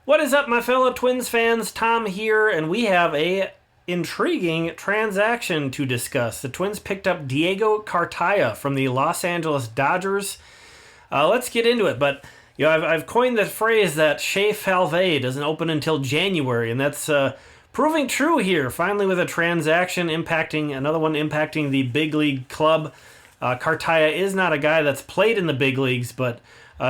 What is up, my fellow Twins fans? Tom here, and we have a intriguing transaction to discuss. The Twins picked up Diego Cartaya from the Los Angeles Dodgers. Let's get into it, but I've coined the phrase that Shea Falvey doesn't open until January, and that's proving true here. Finally, with a transaction impacting the big league club. Cartaya is not a guy that's played in the big leagues, but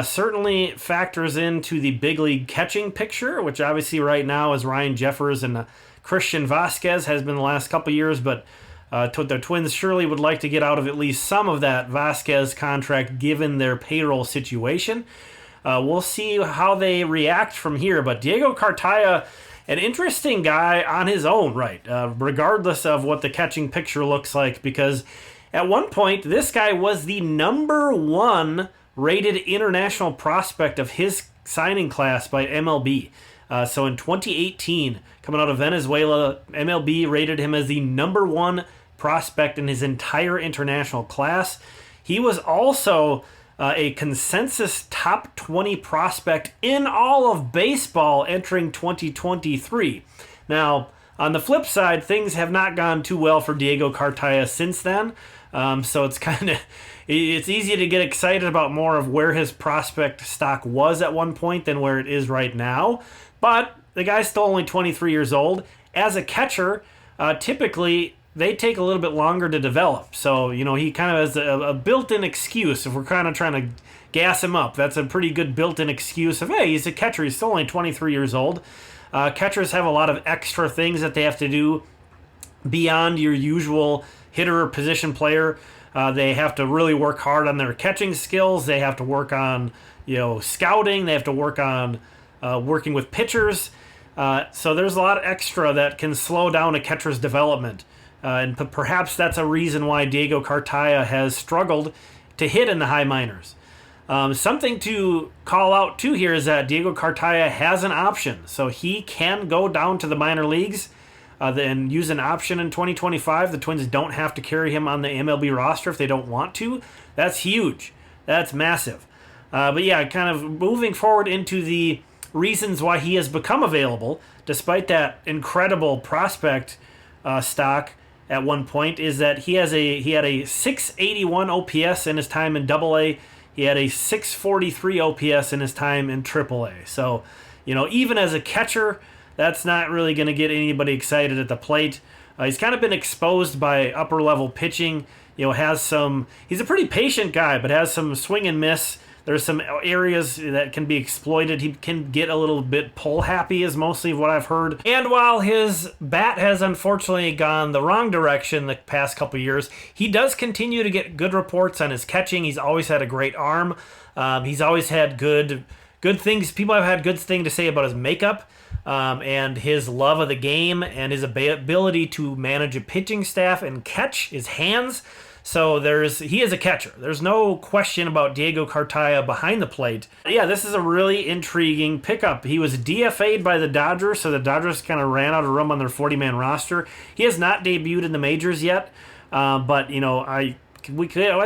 certainly factors into the big league catching picture, which obviously right now is Ryan Jeffers and Christian Vasquez has been the last couple years, but the Twins surely would like to get out of at least some of that Vasquez contract given their payroll situation. We'll see how they react from here, but Diego Cartaya, an interesting guy on his own right, regardless of what the catching picture looks like, because at one point this guy was the number one rated international prospect of his signing class by MLB. So in 2018, coming out of Venezuela, MLB rated him as the number one prospect in his entire international class. He was also a consensus top 20 prospect in all of baseball entering 2023. Now, on the flip side, things have not gone too well for Diego Cartaya since then. So it's easy to get excited about more of where his prospect stock was at one point than where it is right now. But the guy's still only 23 years old. As a catcher, typically they take a little bit longer to develop. So, he kind of has a built-in excuse if we're kind of trying to gas him up. That's a pretty good built-in excuse of, hey, he's a catcher. He's still only 23 years old. Catchers have a lot of extra things that they have to do beyond your usual hitter or position player. They have to really work hard on their catching skills. They have to work on, scouting. They have to work on working with pitchers. So there's a lot of extra that can slow down a catcher's development. And perhaps that's a reason why Diego Cartaya has struggled to hit in the high minors. Something to call out too here is that Diego Cartaya has an option. So he can go down to the minor leagues and use an option in 2025. The Twins don't have to carry him on the MLB roster if they don't want to. That's huge. That's massive. But yeah, kind of moving forward into the reasons why he has become available, despite that incredible prospect stock at one point, is that he had a 681 OPS in his time in AA. He had a 643 OPS in his time in AAA. So, even as a catcher, that's not really going to get anybody excited at the plate. He's kind of been exposed by upper-level pitching. He's a pretty patient guy, but has some swing and miss. There's some areas that can be exploited. He can get a little bit pull-happy is mostly what I've heard. And while his bat has unfortunately gone the wrong direction the past couple years, he does continue to get good reports on his catching. He's always had a great arm. He's always had good things. People have had good things to say about his makeup. And his love of the game and his ability to manage a pitching staff and catch his hands. So he is a catcher. There's no question about Diego Cartaya behind the plate. Yeah, this is a really intriguing pickup. He was DFAed by the Dodgers, so the Dodgers kind of ran out of room on their 40-man roster. He has not debuted in the majors yet, but I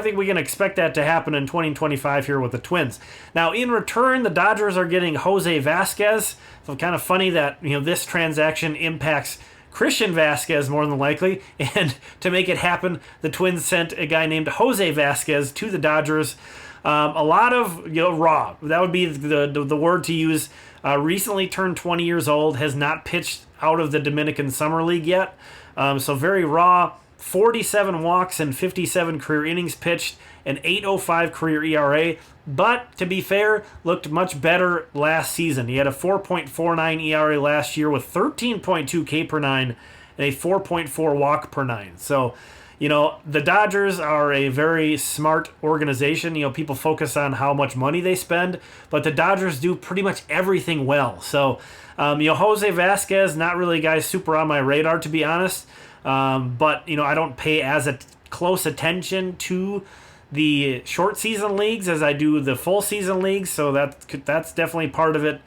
think we can expect that to happen in 2025 here with the Twins. Now, in return, the Dodgers are getting Jose Vasquez. So kind of funny that this transaction impacts Christian Vasquez more than likely, and to make it happen, the Twins sent a guy named Jose Vasquez to the Dodgers. A lot of raw. That would be the word to use. Recently turned 20 years old, has not pitched out of the Dominican Summer League yet. So very raw. 47 walks and 57 career innings pitched, an 8.05 career ERA. But, to be fair, looked much better last season. He had a 4.49 ERA last year with 13.2 K per nine and a 4.4 walk per nine. So, the Dodgers are a very smart organization. People focus on how much money they spend, but the Dodgers do pretty much everything well. So, Jose Vasquez, not really a guy super on my radar, to be honest. But, I don't pay as close attention to the short season leagues as I do the full season leagues, so that's definitely part of it.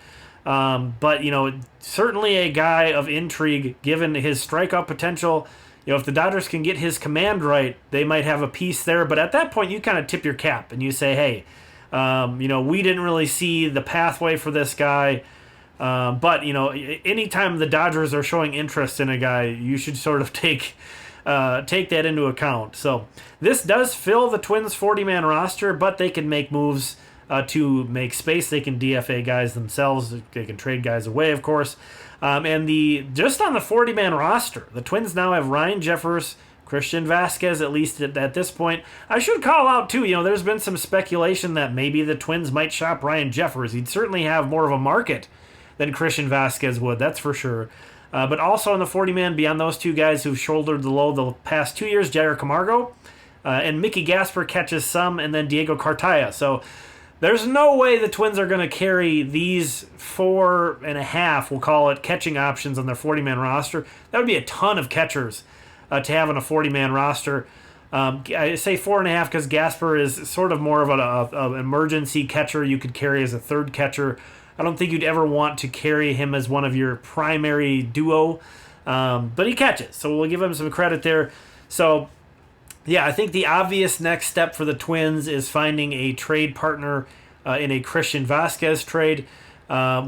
But, certainly a guy of intrigue given his strikeout potential. If the Dodgers can get his command right, they might have a piece there. But at that point, you kind of tip your cap and you say, hey, we didn't really see the pathway for this guy. But, anytime the Dodgers are showing interest in a guy, you should sort of take that into account. So this does fill the Twins' 40-man roster, but they can make moves to make space. They can DFA guys themselves. They can trade guys away, of course. And just on the 40-man roster, the Twins now have Ryan Jeffers, Christian Vasquez, at least at this point. I should call out, too, there's been some speculation that maybe the Twins might shop Ryan Jeffers. He'd certainly have more of a market than Christian Vasquez would, that's for sure. But also on the 40-man, beyond those two guys who've shouldered the load the past 2 years, Jair Camargo, and Mickey Gasper catches some, and then Diego Cartaya. So there's no way the Twins are going to carry these 4.5, we'll call it, catching options on their 40-man roster. That would be a ton of catchers to have on a 40-man roster. I say 4.5 because Gasper is sort of more of an emergency catcher you could carry as a third catcher. I don't think you'd ever want to carry him as one of your primary duo, but he catches, so we'll give him some credit there. So, yeah, I think the obvious next step for the Twins is finding a trade partner in a Christian Vasquez trade,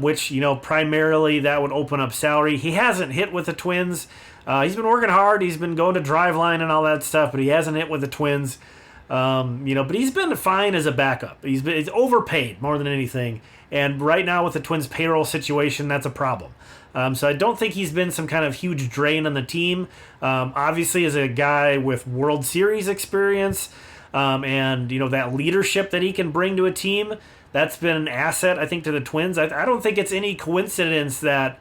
which, primarily that would open up salary. He hasn't hit with the Twins. He's been working hard. He's been going to Driveline and all that stuff, but he hasn't hit with the Twins. But he's been fine as a backup. He's overpaid more than anything. And right now with the Twins' payroll situation, that's a problem. So I don't think he's been some kind of huge drain on the team. Obviously, as a guy with World Series experience and that leadership that he can bring to a team, that's been an asset, I think, to the Twins. I don't think it's any coincidence that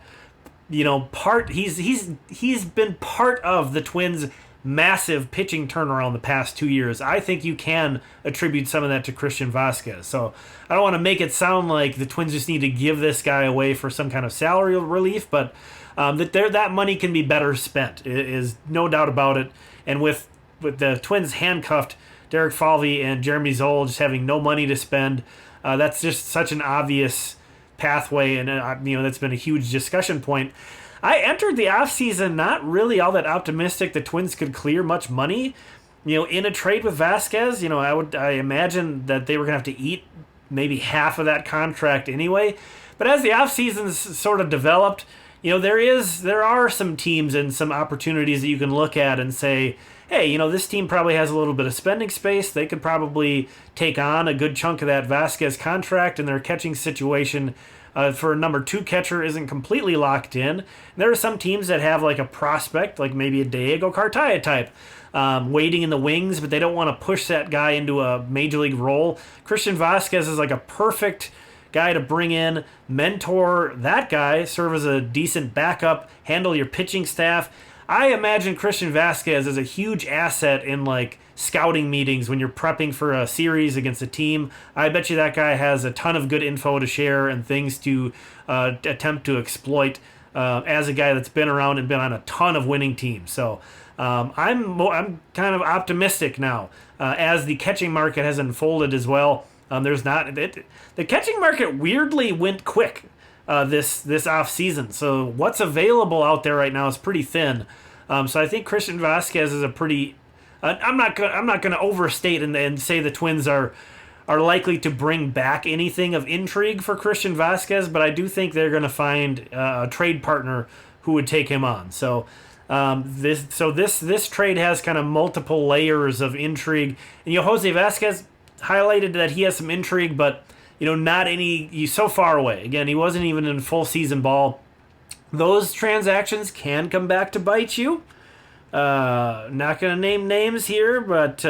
he's been part of the Twins' massive pitching turnaround the past 2 years. I think you can attribute some of that to Christian Vasquez. So I don't want to make it sound like the Twins just need to give this guy away for some kind of salary relief, but that money can be better spent, is no doubt about it. And with the Twins handcuffed, Derek Falvey and Jeremy Zoll just having no money to spend, that's just such an obvious pathway, and that's been a huge discussion point. I entered the offseason not really all that optimistic the Twins could clear much money, in a trade with Vasquez. I imagine that they were going to have to eat maybe half of that contract anyway. But as the offseason sort of developed, there are some teams and some opportunities that you can look at and say, hey, this team probably has a little bit of spending space. They could probably take on a good chunk of that Vasquez contract, and their catching situation for a number 2 catcher isn't completely locked in. And there are some teams that have like a prospect, like maybe a Diego Cartaya type, waiting in the wings, but they don't want to push that guy into a major league role. Christian Vasquez is like a perfect guy to bring in, mentor that guy, serve as a decent backup, handle your pitching staff. I imagine Christian Vasquez is a huge asset in like scouting meetings when you're prepping for a series against a team. I bet you that guy has a ton of good info to share and things to attempt to exploit as a guy that's been around and been on a ton of winning teams. So I'm kind of optimistic now as the catching market has unfolded as well. The catching market weirdly went quick this off season. So what's available out there right now is pretty thin. So I think Christian Vasquez is a pretty. I'm not going to overstate and say the Twins are likely to bring back anything of intrigue for Christian Vasquez, but I do think they're going to find a trade partner who would take him on. So this trade has kind of multiple layers of intrigue. And Jose Vasquez highlighted that he has some intrigue, but not any. He's so far away. Again, he wasn't even in full season ball. Those transactions can come back to bite you. Not going to name names here, but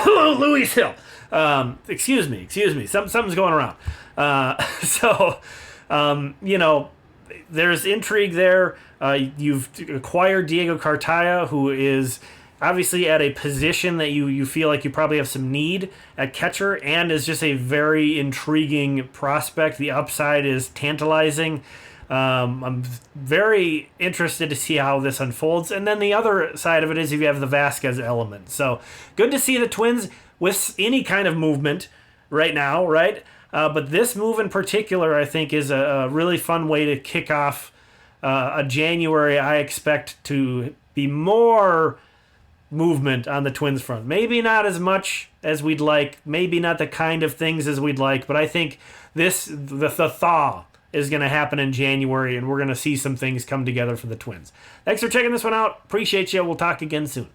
Louis Hill. Excuse me. Something's going around. There's intrigue there. You've acquired Diego Cartaya, who is obviously at a position that you feel like you probably have some need at catcher, and is just a very intriguing prospect. The upside is tantalizing. I'm very interested to see how this unfolds. And then the other side of it is you have the Vasquez element. So good to see the Twins with any kind of movement right now, right? But this move in particular, I think, is a really fun way to kick off a January. I expect to be more movement on the Twins front. Maybe not as much as we'd like, maybe not the kind of things as we'd like, but I think the thaw is going to happen in January, and we're going to see some things come together for the Twins. Thanks for checking this one out. Appreciate you. We'll talk again soon.